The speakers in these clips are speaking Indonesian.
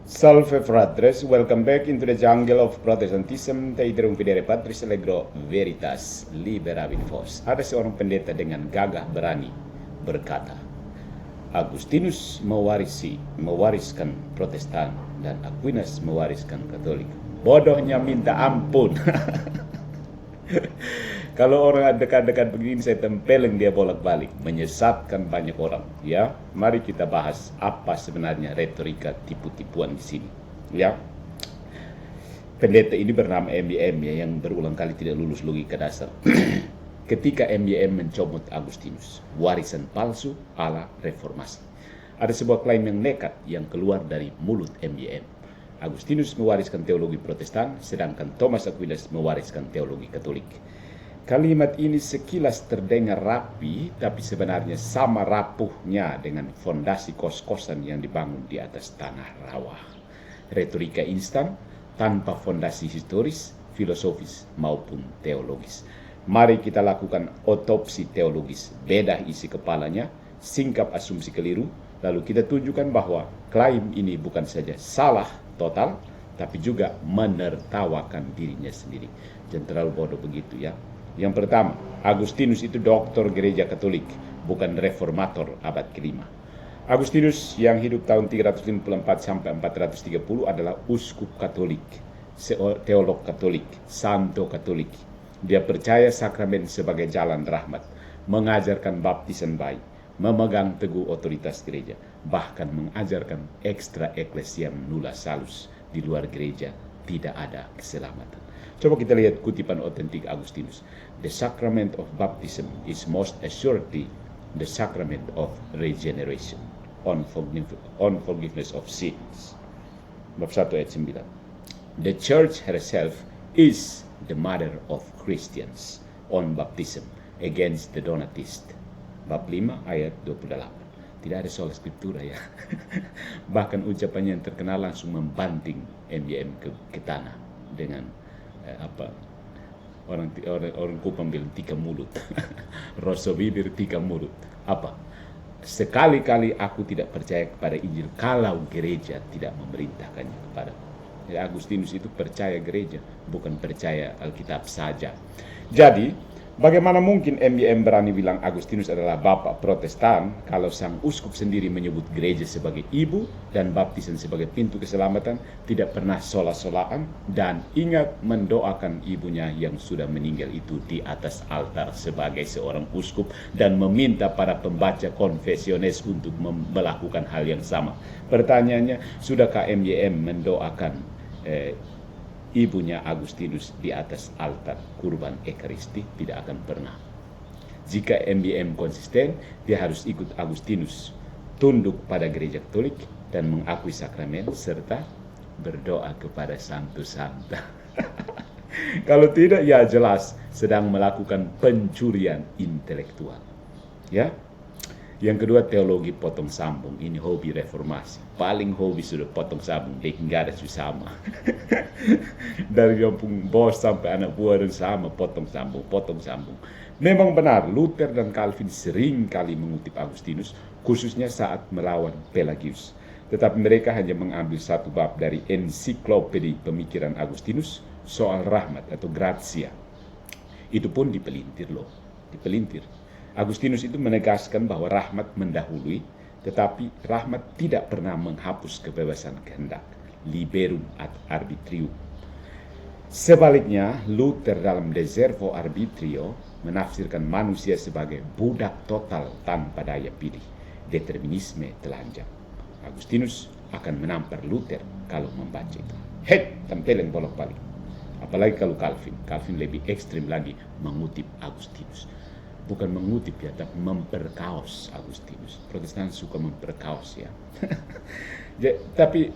Salve fratres, welcome back into the jungle of Protestantism. Teidrum videre patris allegro veritas liberabit vos. Ada seorang pendeta dengan gagah berani berkata, Agustinus mewariskan Protestan dan Aquinas mewariskan Katolik. Bodohnya minta ampun. Kalau orang dekat-dekat begini saya tempelin dia bolak-balik, menyesatkan banyak orang. Ya, mari kita bahas apa sebenarnya retorika tipu-tipuan di sini. Ya, pendeta ini bernama MYM ya, yang berulang kali tidak lulus logika dasar. Ketika MYM mencomot Agustinus, warisan palsu ala reformasi. Ada sebuah klaim yang nekat yang keluar dari mulut MYM. Agustinus mewariskan teologi Protestan, sedangkan Thomas Aquinas mewariskan teologi Katolik. Kalimat ini sekilas terdengar rapi, tapi sebenarnya sama rapuhnya dengan fondasi kos-kosan yang dibangun di atas tanah rawa. Retorika instan, tanpa fondasi historis, filosofis, maupun teologis. Mari kita lakukan otopsi teologis, bedah isi kepalanya, singkap asumsi keliru, lalu kita tunjukkan bahwa klaim ini bukan saja salah total, tapi juga menertawakan dirinya sendiri. Jangan terlalu bodoh begitu ya. Yang pertama, Agustinus itu doktor gereja Katolik, bukan reformator abad ke-5. Agustinus yang hidup tahun 354 sampai 430 adalah uskup Katolik, teolog Katolik, santo Katolik. Dia percaya sakramen sebagai jalan rahmat, mengajarkan baptisan bayi, memegang teguh otoritas gereja, bahkan mengajarkan extra ecclesiam nulla salus. Di luar gereja tidak ada keselamatan. Coba kita lihat kutipan otentik Agustinus. The sacrament of baptism is most assuredly the sacrament of regeneration, on forgiveness of sins. Bab 1 ayat 9. The church herself is the mother of Christians, on baptism, against the Donatist. Bab 5 ayat 28. Tidak ada soal skriptura ya. Bahkan ucapannya yang terkenal langsung membanting MYM ke tanah dengan orang Kupang bilang 3 mulut. Rasa bibir 3 mulut. Apa? Sekali-kali aku tidak percaya kepada Injil kalau gereja tidak memerintahkannya kepada. Ya, Agustinus itu percaya gereja, bukan percaya Alkitab saja. Jadi, bagaimana mungkin MYM berani bilang Agustinus adalah bapak Protestan kalau sang uskup sendiri menyebut gereja sebagai ibu dan baptisan sebagai pintu keselamatan, tidak pernah sola-solaan, dan ingat mendoakan ibunya yang sudah meninggal itu di atas altar sebagai seorang uskup dan meminta para pembaca konfesiones untuk melakukan hal yang sama. Pertanyaannya, sudahkah MYM mendoakan ibunya Agustinus di atas altar kurban ekaristi? Tidak akan pernah. Jika MYM konsisten, dia harus ikut Agustinus, tunduk pada gereja Katolik dan mengakui sakramen serta berdoa kepada santo-santa. Kalau tidak, ya jelas sedang melakukan pencurian intelektual. Ya. Yang kedua, teologi potong sambung. Ini hobi reformasi. Paling hobi sudah potong sambung, deh nggak ada sama. Dari kampung bos sampai anak buah dan sama potong sambung. Memang benar, Luther dan Calvin sering kali mengutip Agustinus, khususnya saat melawan Pelagius. Tetapi mereka hanya mengambil satu bab dari ensiklopedi pemikiran Agustinus soal rahmat atau gratia. Itu pun dipelintir loh, dipelintir. Agustinus itu menegaskan bahwa rahmat mendahului, tetapi rahmat tidak pernah menghapus kebebasan kehendak, liberum ad arbitrium. Sebaliknya, Luther dalam De Servo Arbitrio menafsirkan manusia sebagai budak total tanpa daya pilih, determinisme telanjang. Agustinus akan menampar Luther kalau membaca itu. Tempelin bolak-balik. Apalagi kalau Calvin lebih ekstrim lagi mengutip Agustinus. Bukan mengutip ya, tapi memperkaos Agustinus. Protestan suka memperkaos ya. Tapi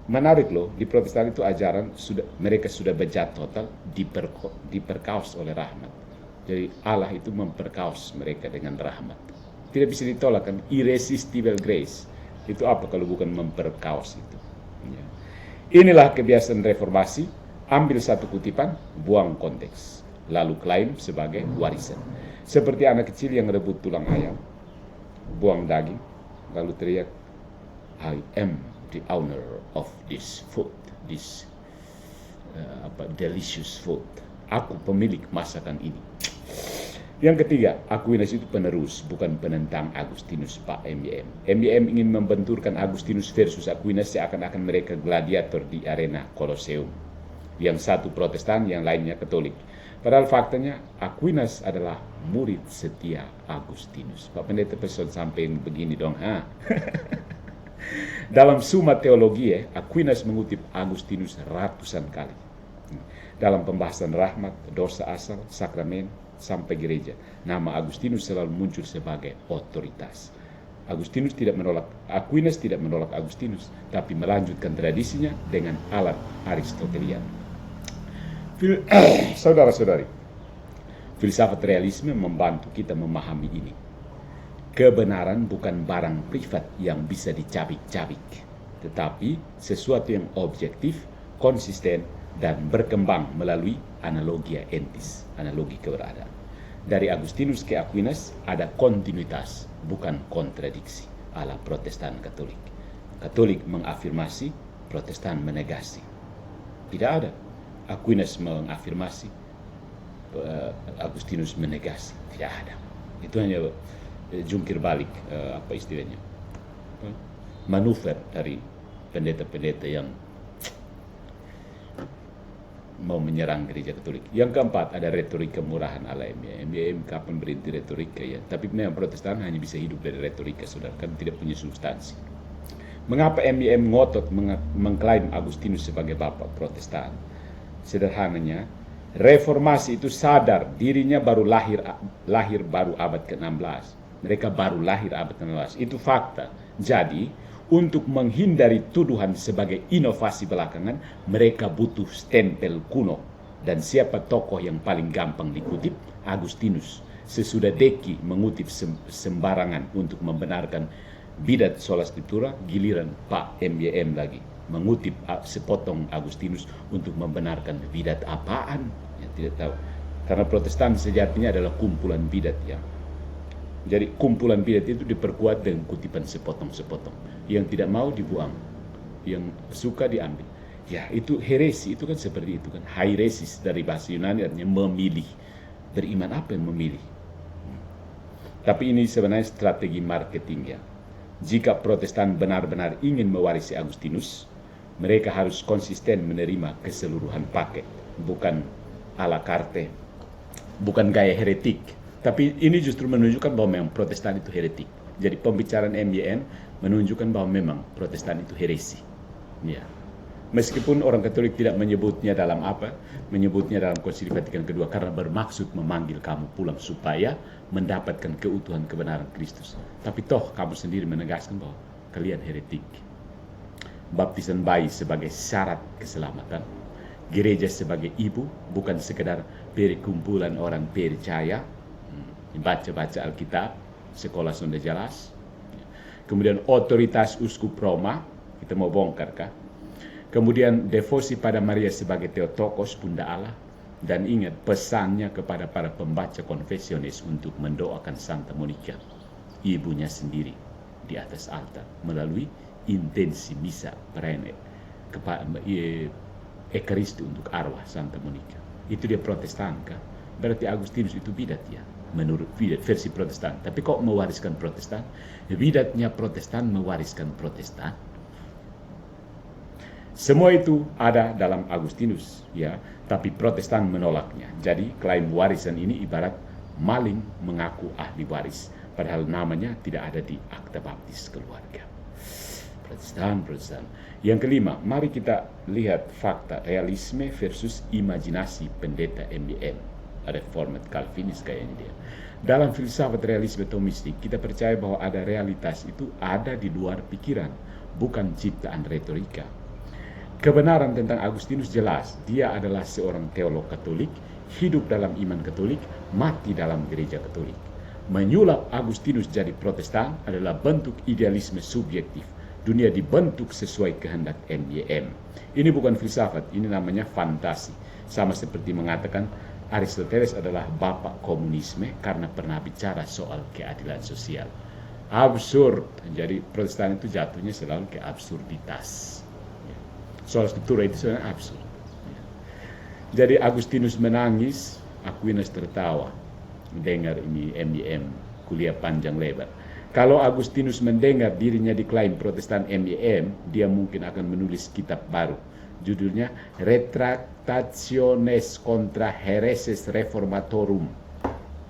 menarik loh, di Protestan itu ajaran mereka sudah bejat total, diperkaos oleh rahmat. Jadi Allah itu memperkaos mereka dengan rahmat. Tidak bisa ditolak kan, irresistible grace. Itu apa kalau bukan memperkaos itu? Ya. Inilah kebiasaan reformasi, ambil satu kutipan, buang konteks, lalu klaim sebagai warisan. Seperti anak kecil yang rebut tulang ayam, buang daging, lalu teriak, I am the owner of this food, this delicious food. Aku pemilik masakan ini. Yang ketiga, Aquinas itu penerus, bukan penentang Agustinus, Pak MYM. MYM ingin membenturkan Agustinus versus Aquinas seakan-akan mereka gladiator di arena Colosseum. Yang satu Protestan, yang lainnya Katolik. Padahal faktanya Aquinas adalah murid setia Agustinus. Pak Pendeta pesan sampai begini dong, ha? Dalam Summa Theologiae, Aquinas mengutip Agustinus ratusan kali. Dalam pembahasan rahmat, dosa asal, sakramen, sampai gereja, nama Agustinus selalu muncul sebagai otoritas. Aquinas tidak menolak Agustinus, tapi melanjutkan tradisinya dengan alat Aristotelian. Saudara-saudari, filsafat realisme membantu kita memahami ini. Kebenaran bukan barang privat yang bisa dicabik-cabik, tetapi sesuatu yang objektif, konsisten, dan berkembang melalui analogia entis, analogi keberadaan. Dari Agustinus ke Aquinas ada kontinuitas, bukan kontradiksi, ala Protestan Katolik. Katolik mengafirmasi, Protestan menegasi. Tidak ada. Aquinas mengafirmasi, Agustinus menegasi. Tidak ada. Itu hanya jungkir balik, apa istilahnya, manuver dari pendeta-pendeta yang mau menyerang gereja Katolik. Yang keempat, ada retorika murahan ala MYM. MYM kapan berhenti retorika ya? Tapi memang Protestan hanya bisa hidup dari retorika, saudara, kan tidak punya substansi. Mengapa MYM ngotot mengklaim Agustinus sebagai bapak Protestan? Sederhananya, reformasi itu sadar dirinya baru lahir baru abad ke-16. Mereka baru lahir abad ke-16. Itu fakta. Jadi, untuk menghindari tuduhan sebagai inovasi belakangan, mereka butuh stempel kuno. Dan siapa tokoh yang paling gampang dikutip? Agustinus. Sesudah Deki mengutip sembarangan untuk membenarkan bidat sola scriptura, giliran Pak MYM lagi mengutip sepotong Agustinus untuk membenarkan bidat apaan? Ya, tidak tahu. Karena Protestan sejatinya adalah kumpulan bidat ya. Jadi kumpulan bidat itu diperkuat dengan kutipan sepotong-sepotong. Yang tidak mau dibuang, yang suka diambil. Ya, itu heresi, itu kan seperti itu kan. Hairesis dari bahasa Yunani artinya memilih. Beriman apa yang memilih? Tapi ini sebenarnya strategi marketing ya. Jika Protestan benar-benar ingin mewarisi Agustinus, mereka harus konsisten menerima keseluruhan paket, bukan ala carte, bukan gaya heretik. Tapi ini justru menunjukkan bahwa memang Protestan itu heretik. Jadi pembicaraan MYM menunjukkan bahwa memang Protestan itu heresi. Ya. Meskipun orang Katolik tidak menyebutnya dalam menyebutnya dalam Konsili Vatikan kedua karena bermaksud memanggil kamu pulang supaya mendapatkan keutuhan kebenaran Kristus. Tapi toh kamu sendiri menegaskan bahwa kalian heretik. Baptisan bayi sebagai syarat keselamatan. Gereja sebagai ibu, bukan sekedar perkumpulan orang percaya. Baca-baca Alkitab, sekolah sudah jelas. Kemudian otoritas uskup Roma, kita mau bongkar kah? Kemudian devosi pada Maria sebagai Theotokos, Bunda Allah. Dan ingat pesannya kepada para pembaca konfesionis untuk mendoakan Santa Monica, ibunya sendiri, di atas altar, melalui intensi misa perene Ekaristi untuk arwah Santa Monica. Itu dia Protestan kah? Berarti Agustinus itu bidat ya, menurut bidat versi Protestan. Tapi kok mewariskan Protestan? Bidatnya Protestan mewariskan Protestan. Semua itu ada dalam Agustinus ya, tapi Protestan menolaknya. Jadi klaim warisan ini ibarat maling mengaku ahli waris, padahal namanya tidak ada di akta baptis keluarga. Protestan. Yang kelima, mari kita lihat fakta realisme versus imajinasi pendeta MYM. Reformed Calvinis kayaknya dia. Dalam filsafat realisme Thomistik, kita percaya bahwa ada realitas itu ada di luar pikiran, bukan ciptaan retorika. Kebenaran tentang Agustinus jelas, dia adalah seorang teolog Katolik, hidup dalam iman Katolik, mati dalam gereja Katolik. Menyulap Agustinus jadi Protestan adalah bentuk idealisme subjektif. Dunia dibentuk sesuai kehendak MYM. Ini bukan filsafat, ini namanya fantasi. Sama seperti mengatakan Aristoteles adalah bapak komunisme karena pernah bicara soal keadilan sosial. absurd. Jadi Protestan itu jatuhnya selalu ke absurditas. Soal struktur itu sebenarnya absurd. Jadi Agustinus menangis, Aquinas tertawa. Dengar ini MIM, kuliah panjang lebar. Kalau Agustinus mendengar dirinya diklaim Protestan MIM, dia mungkin akan menulis kitab baru. Judulnya Retractationes contra Hereses Reformatorum.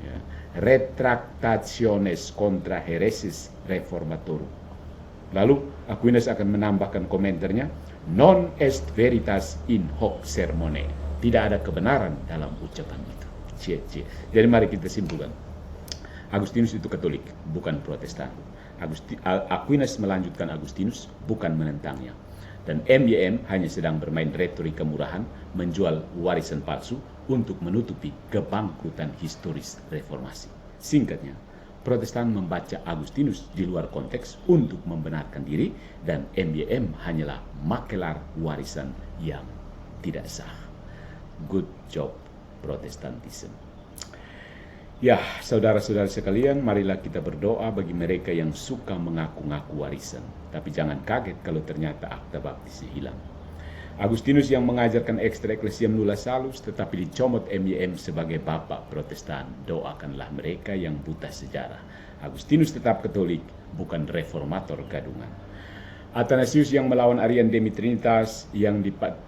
Ya. Retractationes contra Hereses Reformatorum. Lalu Aquinas akan menambahkan komentarnya, non est veritas in hoc sermone. Tidak ada kebenaran dalam ucapan itu. Jadi mari kita simpulkan. Agustinus itu Katolik, bukan Protestan. Aquinas melanjutkan Agustinus, bukan menentangnya. Dan MYM hanya sedang bermain retorika murahan, menjual warisan palsu untuk menutupi kebangkrutan historis reformasi. Singkatnya, Protestan membaca Agustinus di luar konteks untuk membenarkan diri, dan MYM hanyalah makelar warisan yang tidak sah. Good job, Protestantism. Ya, saudara-saudara sekalian, marilah kita berdoa bagi mereka yang suka mengaku-ngaku warisan. Tapi jangan kaget kalau ternyata akta baptisnya hilang. Agustinus yang mengajarkan extra ecclesiam nulla salus, tetapi dicomot MYM sebagai bapak Protestan. Doakanlah mereka yang buta sejarah. Agustinus tetap Katolik, bukan reformator gadungan. Athanasius yang melawan Arian Demi Trinitas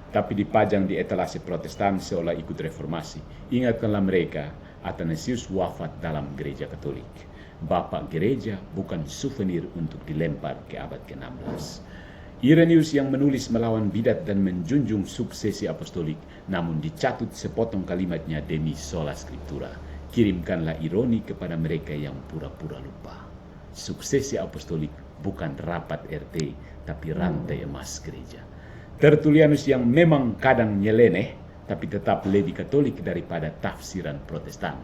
tapi dipajang di etalase Protestan seolah ikut reformasi. Ingatkanlah mereka, Athanasius wafat dalam gereja Katolik. Bapak gereja bukan souvenir untuk dilempar ke abad ke-16. Irenaeus yang menulis melawan bidat dan menjunjung suksesi apostolik, namun dicatut sepotong kalimatnya demi sola scriptura. Kirimkanlah ironi kepada mereka yang pura-pura lupa. Suksesi apostolik bukan rapat RT, tapi rantai emas gereja. Tertullianus yang memang kadang nyeleneh, tapi tetap lebih Katolik daripada tafsiran Protestan.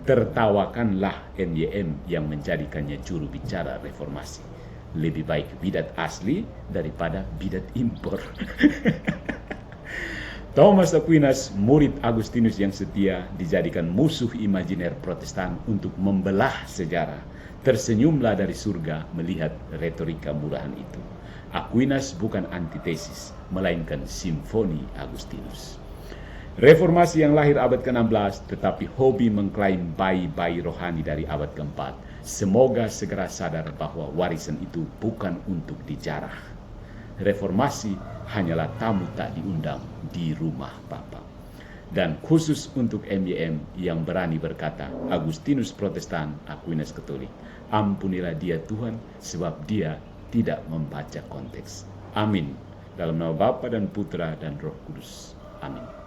Tertawakanlah MYM yang menjadikannya juru bicara reformasi. Lebih baik bidat asli daripada bidat impor. Thomas Aquinas, murid Agustinus yang setia, dijadikan musuh imajiner Protestan untuk membelah sejarah. Tersenyumlah dari surga melihat retorika murahan itu. Aquinas bukan antitesis, melainkan simfoni Agustinus. Reformasi yang lahir abad ke-16 tetapi hobi mengklaim bayi-bayi rohani dari abad ke-4. Semoga segera sadar bahwa warisan itu bukan untuk dijarah. Reformasi hanyalah tamu tak diundang di rumah Bapa. Dan khusus untuk MYM yang berani berkata, Agustinus Protestan, Aquinas Katolik. Ampunilah dia Tuhan, sebab dia tidak membaca konteks. Amin. Dalam nama Bapa dan Putra dan Roh Kudus. Amin.